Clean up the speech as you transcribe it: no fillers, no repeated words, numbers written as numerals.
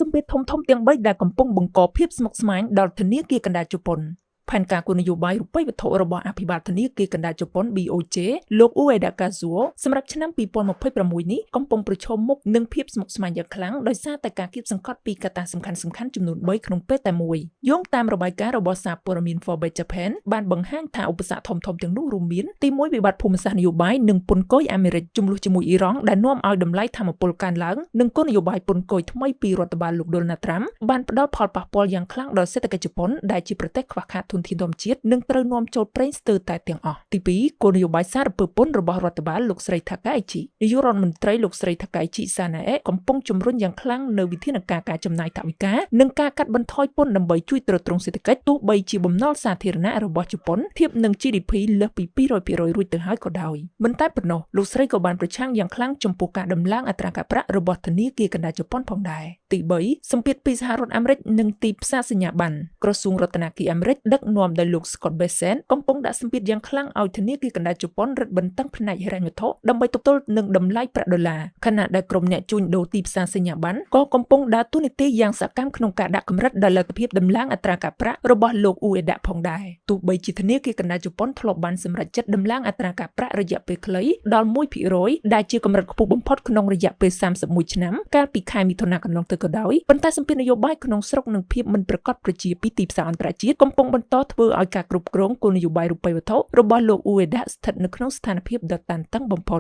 សម្ពាធធំៗទាំង3ដែលកំពុងបង្កភាពស្មុគស្មាញដល់ធនាគារកណ្ដាលជប៉ុនផែនការគោលនយោបាយរូបិយវត្ថុរបស់អភិបាលធនាគារកណ្ដាលជប៉ុន BOJ លោក Ueda Kazuo សម្រាប់ឆ្នាំ2026នេះកំពុងប្រឈមមុខនឹងភាពស្មុគស្មាញយ៉ាងខ្លាំងដោយសារតែការគៀបសង្កត់ពីកត្តាសំខាន់ៗចំនួន3ក្នុងពេលតែមួយយោងតាមរបាយការណ៍របស់សារព័ត៌មាន Forbes Japan បានបង្ហាញថាឧបសគ្គធំៗទាំងនោះរួមមានទី1វិបត្តិភូមិសាស្ត្រនយោបាយនិងពន្ធគយអាមេរិកជំនួសជាមួយអ៊ីរ៉ង់ដែលនាំឲ្យតម្លៃថាមពលកើនឡើងនិងគោលនយោបាយពន្ធគយថ្មីពីរដ្ឋបាលលោក Donald Trump បានផ្ដល់ផលប៉ះពាល់យ៉ាងខ្លាំងដល់សេដ្ឋកិច្ចជប៉ុនដែលជាប្រទេសខ្វះខាតធនធានធម្មជាតិនិងត្រូវនាំចូលប្រេងស្ទើរតែទាំងអស់ទី2គោលនយោបាយសារពើពន្ធរបស់រដ្ឋបាលលោកស្រី Takaichi នាយករដ្ឋមន្ត្រីលោកស្រី Takaichi Sanae កំពុងជំរុញយ៉ាងខ្លាំងនៅវិធានការការចំណាយថវិកានិងការកាត់បន្ថយពន្ធដើម្បីជួយទ្រទ្រង់សេដ្ឋកិច្ចទោះបីជាបំណុលសាធារណៈរបស់ជប៉ុនធៀបនឹង GDP លើសពី 200% រួចទៅហើយក៏ដោយមិនតែប៉ុណ្ណោះលោកស្រីក៏បានប្រឆាំងយ៉ាងខ្លាំងចំពោះការដំឡើងអត្រាការប្រាក់របស់ធនាគារកណ្ដាលជប៉ុនផងដែរទី3សម្ពាធពីសហរដ្ឋអាមេរិកនិងទីផ្សារសញ្ញាប័ណ្ណក្រសួងរដ្ឋាភិបាលអាមេរិកដឹកនាំដោយលោក Scott Bessent កំពុងដាក់សម្ពាធយ៉ាងខ្លាំងឲ្យធនាគារកណ្ដាលជប៉ុនរឹតបន្តឹងផ្នែកហិរញ្ញវត្ថុដើម្បីទប់ទល់នឹងតម្លៃប្រាក់ដុល្លារខណៈដែលក្រុមអ្នកជួញដូរទីផ្សារសញ្ញាប័ណ្ណក៏កំពុងដើរតួនាទីយ៉ាងសកម្មក្នុងការដាក់កម្រិតដល់លទ្ធភាពដំឡើងអត្រាការប្រាក់របស់លោក Ueda ផងដែរទោះបីជាធនាគារកណ្ដាលជប៉ុនធ្លាប់បានសម្រេចចិត្តដំឡើងអត្រាការប្រាក់រយៈពេលខ្លីដល់ 1% ដែលជាកម្រិតខ្ពស់បំផុតក្នុងរយៈពេល31ឆ្នាំកាលពីខែមិថុនាកន្លងទៅក៏ដោយប៉ុន្តែសម្ពាធនយោបាយក្នុងស្រុកនិងភាពមិនប្រកបប្រជាពីទីផ្សារអន្តរជាតិកំពុងបន្តធ្វើឲ្យការគ្រប់គ្រងគោលនយោបាយរូបិយវត្ថុរបស់លោក Ueda ស្ថិតនៅក្នុងស្ថានភាពដ៏តានតឹងបំផុត